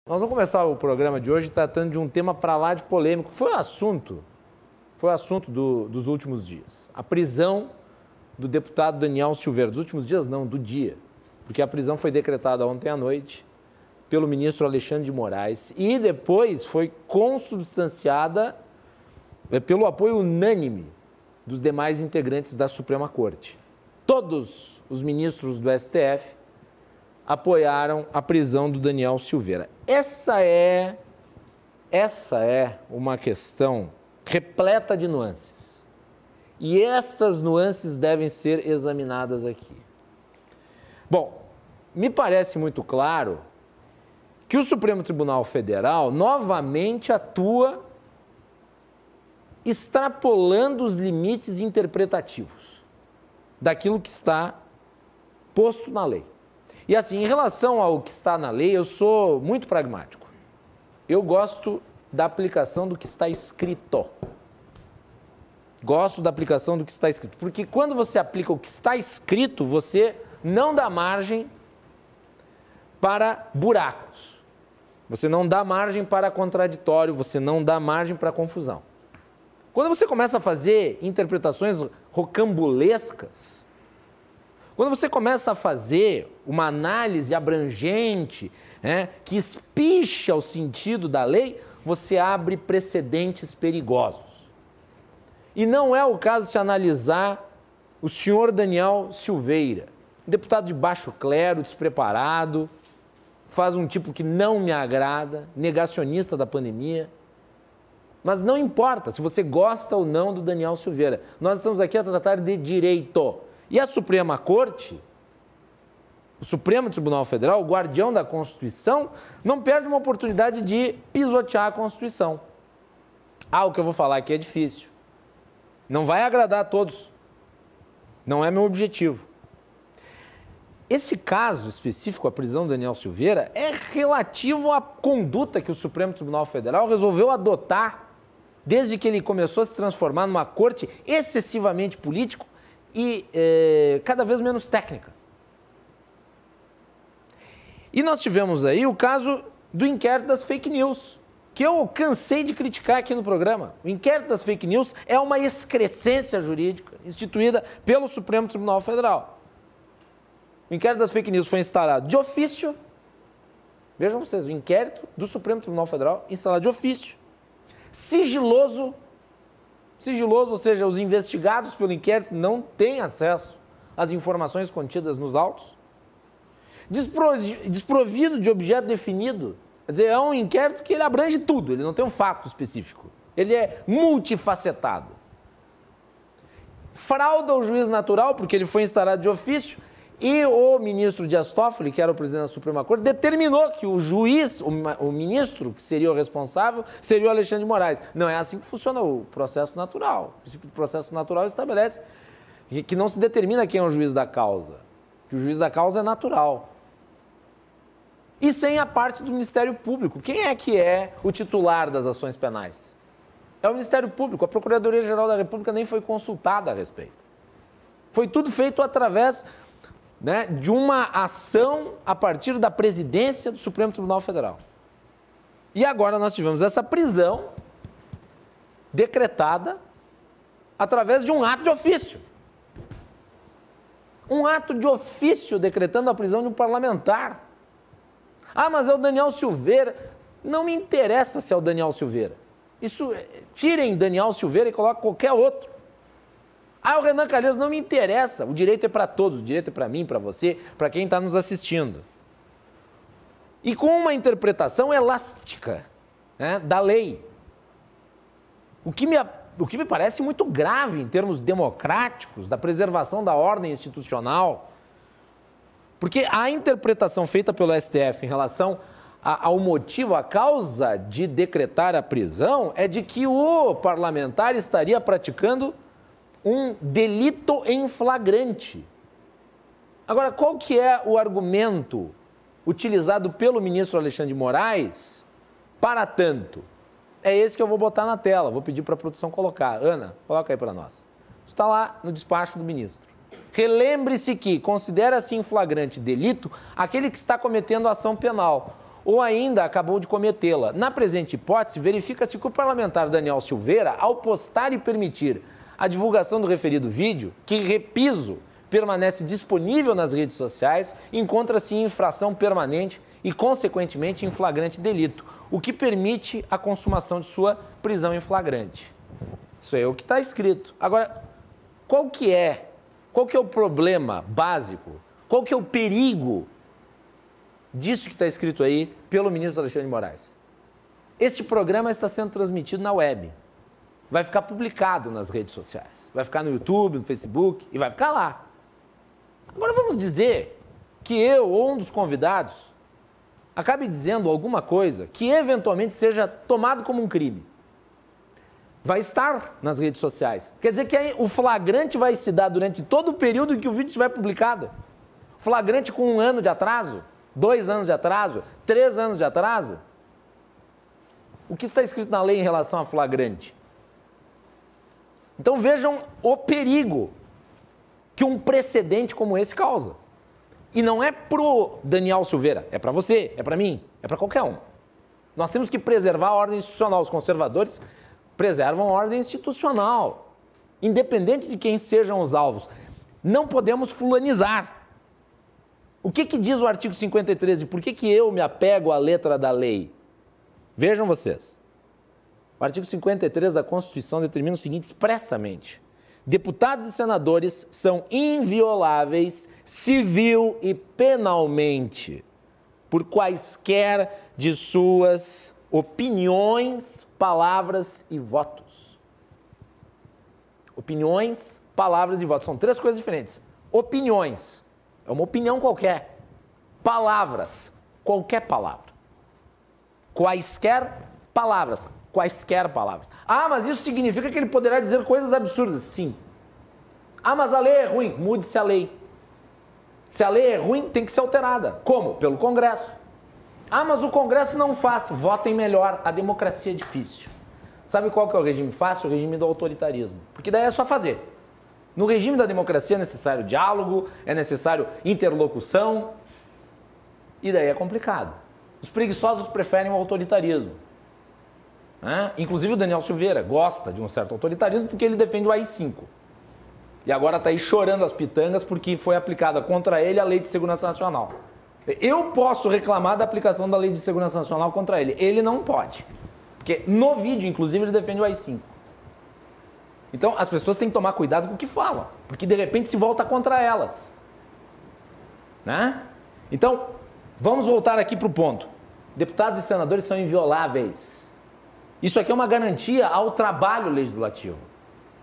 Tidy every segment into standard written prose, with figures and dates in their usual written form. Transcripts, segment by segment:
Nós vamos começar o programa de hoje tratando de um tema para lá de polêmico. Foi o assunto dos últimos dias. A prisão do deputado Daniel Silveira. Dos últimos dias não, do dia. Porque a prisão foi decretada ontem à noite pelo ministro Alexandre de Moraes e depois foi consubstanciada pelo apoio unânime dos demais integrantes da Suprema Corte. Todos os ministros do STF apoiaram a prisão do Daniel Silveira. Essa é uma questão repleta de nuances. E estas nuances devem ser examinadas aqui. Bom, me parece muito claro que o Supremo Tribunal Federal novamente atua extrapolando os limites interpretativos daquilo que está posto na lei. E assim, em relação ao que está na lei, eu sou muito pragmático. Eu gosto da aplicação do que está escrito. Gosto da aplicação do que está escrito. Porque quando você aplica o que está escrito, você não dá margem para buracos. Você não dá margem para contraditório, você não dá margem para confusão. Quando você começa a fazer interpretações rocambolescas, quando você começa a fazer uma análise abrangente, que espicha o sentido da lei, você abre precedentes perigosos. E não é o caso de analisar o senhor Daniel Silveira, deputado de baixo clero, despreparado, faz um tipo que não me agrada, negacionista da pandemia. Mas não importa se você gosta ou não do Daniel Silveira. Nós estamos aqui a tratar de direito. E a Suprema Corte, o Supremo Tribunal Federal, o guardião da Constituição, não perde uma oportunidade de pisotear a Constituição. O que eu vou falar aqui é difícil. Não vai agradar a todos. Não é meu objetivo. Esse caso específico, a prisão do Daniel Silveira, é relativo à conduta que o Supremo Tribunal Federal resolveu adotar desde que ele começou a se transformar numa corte excessivamente política e cada vez menos técnica. E nós tivemos aí o caso do inquérito das fake news, que eu cansei de criticar aqui no programa. O inquérito das fake news é uma excrescência jurídica instituída pelo Supremo Tribunal Federal. O inquérito das fake news foi instalado de ofício. Vejam vocês, o inquérito do Supremo Tribunal Federal instalado de ofício. Sigiloso, ou seja, os investigados pelo inquérito não têm acesso às informações contidas nos autos. Desprovido de objeto definido. Quer dizer, é um inquérito que ele abrange tudo, ele não tem um fato específico. Ele é multifacetado. Frauda o juiz natural, porque ele foi instalado de ofício, e o ministro Dias Toffoli, que era o presidente da Suprema Corte, determinou que o juiz, o ministro que seria o responsável, seria o Alexandre de Moraes. Não é assim que funciona o processo natural. O processo natural estabelece que não se determina quem é o juiz da causa, que o juiz da causa é natural. E sem a parte do Ministério Público. Quem é que é o titular das ações penais? É o Ministério Público. A Procuradoria-Geral da República nem foi consultada a respeito. Foi tudo feito através de uma ação a partir da presidência do Supremo Tribunal Federal. E agora nós tivemos essa prisão decretada através de um ato de ofício. Um ato de ofício decretando a prisão de um parlamentar. Mas é o Daniel Silveira. Não me interessa se é o Daniel Silveira. Tirem Daniel Silveira e coloquem qualquer outro. O Renan Calheiros, não me interessa. O direito é para todos. O direito é para mim, para você, para quem está nos assistindo. E com uma interpretação elástica da lei. O que me parece muito grave em termos democráticos, da preservação da ordem institucional. Porque a interpretação feita pelo STF em relação ao motivo, a causa de decretar a prisão, é de que o parlamentar estaria praticando um delito em flagrante. Agora, qual que é o argumento utilizado pelo ministro Alexandre de Moraes para tanto? É esse que eu vou botar na tela, vou pedir para a produção colocar. Ana, coloca aí para nós. Está lá no despacho do ministro. Relembre-se que considera-se em flagrante delito aquele que está cometendo ação penal. ou ainda acabou de cometê-la. Na presente hipótese, verifica-se que o parlamentar Daniel Silveira, ao postar e permitir a divulgação do referido vídeo, que, repiso, permanece disponível nas redes sociais, encontra-se em infração permanente e, consequentemente, em flagrante delito, o que permite a consumação de sua prisão em flagrante. Isso é o que está escrito. Agora, qual que é o problema básico? Qual que é o perigo disso que está escrito aí pelo ministro Alexandre de Moraes? Este programa está sendo transmitido na web. Vai ficar publicado nas redes sociais. Vai ficar no YouTube, no Facebook e vai ficar lá. Agora vamos dizer que eu ou um dos convidados acabe dizendo alguma coisa que eventualmente seja tomado como um crime. Vai estar nas redes sociais. Quer dizer que aí o flagrante vai se dar durante todo o período em que o vídeo estiver publicado. Flagrante com 1 ano de atraso, 2 anos de atraso, 3 anos de atraso. O que está escrito na lei em relação a flagrante? Então vejam o perigo que um precedente como esse causa. E não é pro Daniel Silveira, é para você, é para mim, é para qualquer um. Nós temos que preservar a ordem institucional. Os conservadores preservam a ordem institucional, independente de quem sejam os alvos. Não podemos fulanizar. O que diz o artigo 53 e por que eu me apego à letra da lei? Vejam vocês. O artigo 53 da Constituição determina o seguinte expressamente: deputados e senadores são invioláveis civil e penalmente por quaisquer de suas opiniões, palavras e votos. Opiniões, palavras e votos. São 3 coisas diferentes. Opiniões é uma opinião qualquer. Palavras, qualquer palavra. Quaisquer palavras. Quaisquer palavras. Ah, mas isso significa que ele poderá dizer coisas absurdas. Sim. Ah, mas a lei é ruim. Mude-se a lei. Se a lei é ruim, tem que ser alterada. Como? Pelo Congresso. Ah, mas o Congresso não faz. Votem melhor. A democracia é difícil. Sabe qual que é o regime fácil? O regime do autoritarismo. Porque daí é só fazer. No regime da democracia é necessário diálogo, é necessário interlocução. E daí é complicado. Os preguiçosos preferem o autoritarismo. Inclusive o Daniel Silveira gosta de um certo autoritarismo porque ele defende o AI-5. E agora está aí chorando as pitangas porque foi aplicada contra ele a Lei de Segurança Nacional. Eu posso reclamar da aplicação da Lei de Segurança Nacional contra ele. Ele não pode. Porque no vídeo, inclusive, ele defende o AI-5. Então, as pessoas têm que tomar cuidado com o que falam. Porque, de repente, se volta contra elas. Então, vamos voltar aqui para o ponto. Deputados e senadores são invioláveis. Isso aqui é uma garantia ao trabalho legislativo,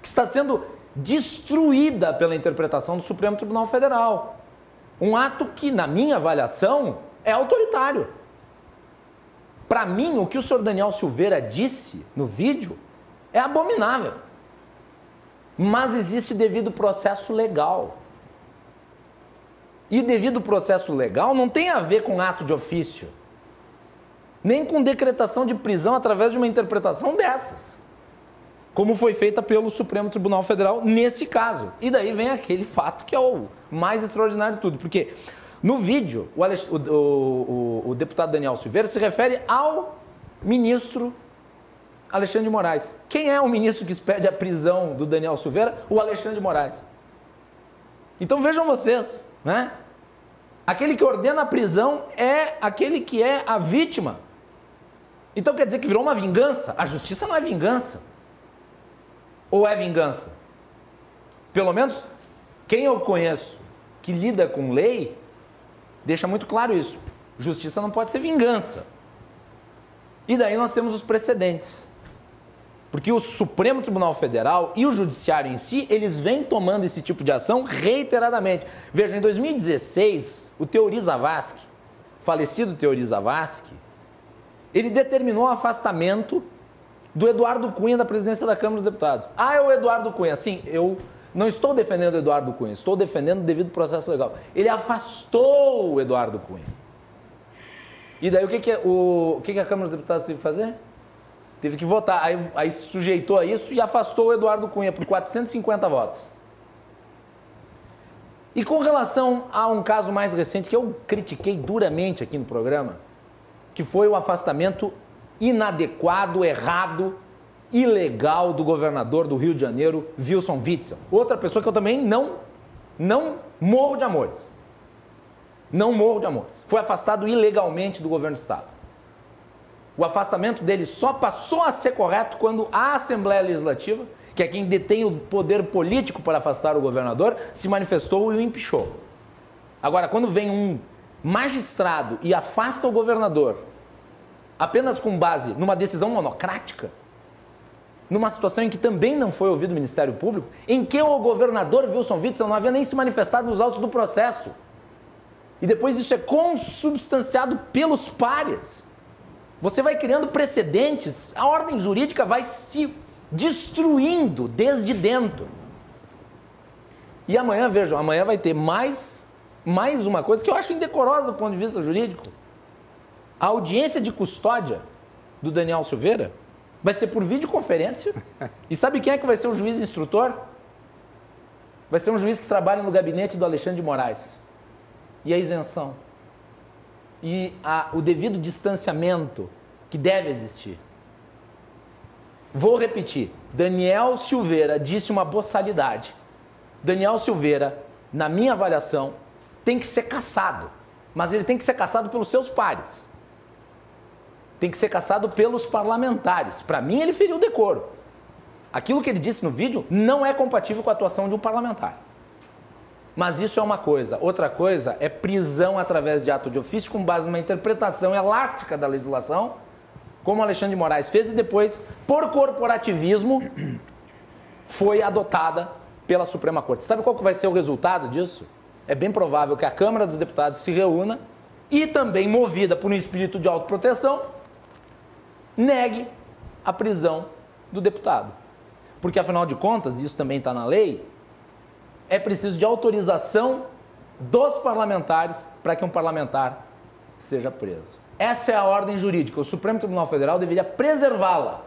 que está sendo destruída pela interpretação do Supremo Tribunal Federal. Um ato que, na minha avaliação, é autoritário. Para mim, o que o senhor Daniel Silveira disse no vídeo é abominável. Mas existe devido processo legal. E devido processo legal não tem a ver com ato de ofício, nem com decretação de prisão através de uma interpretação dessas, como foi feita pelo Supremo Tribunal Federal nesse caso. E daí vem aquele fato que é o mais extraordinário de tudo, porque no vídeo o deputado Daniel Silveira se refere ao ministro Alexandre de Moraes. Quem é o ministro que expede a prisão do Daniel Silveira? O Alexandre de Moraes. Então vejam vocês, aquele que ordena a prisão é aquele que é a vítima. Então quer dizer que virou uma vingança? A justiça não é vingança. Ou é vingança? Pelo menos quem eu conheço que lida com lei deixa muito claro isso. Justiça não pode ser vingança. E daí nós temos os precedentes. Porque o Supremo Tribunal Federal e o Judiciário em si, eles vêm tomando esse tipo de ação reiteradamente. Veja, em 2016, o Teori Zavascki, falecido Teori Zavascki, ele determinou o afastamento do Eduardo Cunha da presidência da Câmara dos Deputados. Ah, é o Eduardo Cunha. Sim, eu não estou defendendo o Eduardo Cunha, estou defendendo o devido processo legal. Ele afastou o Eduardo Cunha. E daí o que a Câmara dos Deputados teve que fazer? Teve que votar. Aí se sujeitou a isso e afastou o Eduardo Cunha por 450 votos. E com relação a um caso mais recente, que eu critiquei duramente aqui no programa, que foi o afastamento inadequado, errado, ilegal do governador do Rio de Janeiro, Wilson Witzel. Outra pessoa que eu também não morro de amores. Não morro de amores. Foi afastado ilegalmente do governo do Estado. O afastamento dele só passou a ser correto quando a Assembleia Legislativa, que é quem detém o poder político para afastar o governador, se manifestou e o empichou. Agora, quando vem um magistrado e afasta o governador apenas com base numa decisão monocrática, numa situação em que também não foi ouvido o Ministério Público, em que o governador Wilson Witzel não havia nem se manifestado nos autos do processo, e depois isso é consubstanciado pelos pares, você vai criando precedentes, a ordem jurídica vai se destruindo desde dentro. E amanhã, vejam, amanhã vai ter mais uma coisa que eu acho indecorosa do ponto de vista jurídico. A audiência de custódia do Daniel Silveira vai ser por videoconferência. E sabe quem é que vai ser o juiz instrutor? Vai ser um juiz que trabalha no gabinete do Alexandre de Moraes. E a isenção. E o devido distanciamento que deve existir. Vou repetir. Daniel Silveira disse uma boçalidade. Daniel Silveira, na minha avaliação, tem que ser cassado. Mas ele tem que ser cassado pelos seus pares. Tem que ser cassado pelos parlamentares. Para mim, ele feriu o decoro. Aquilo que ele disse no vídeo não é compatível com a atuação de um parlamentar. Mas isso é uma coisa. Outra coisa é prisão através de ato de ofício com base numa interpretação elástica da legislação, como Alexandre de Moraes fez e depois, por corporativismo, foi adotada pela Suprema Corte. Sabe qual que vai ser o resultado disso? É bem provável que a Câmara dos Deputados se reúna e também, movida por um espírito de autoproteção, negue a prisão do deputado. Porque, afinal de contas, isso também está na lei, é preciso de autorização dos parlamentares para que um parlamentar seja preso. Essa é a ordem jurídica. O Supremo Tribunal Federal deveria preservá-la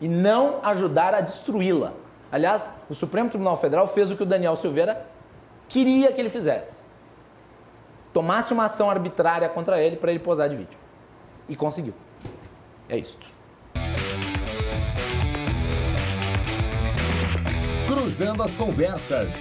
e não ajudar a destruí-la. Aliás, o Supremo Tribunal Federal fez o que o Daniel Silveira queria que ele fizesse. Tomasse uma ação arbitrária contra ele para ele posar de vítima. E conseguiu. É isso. Cruzando as conversas.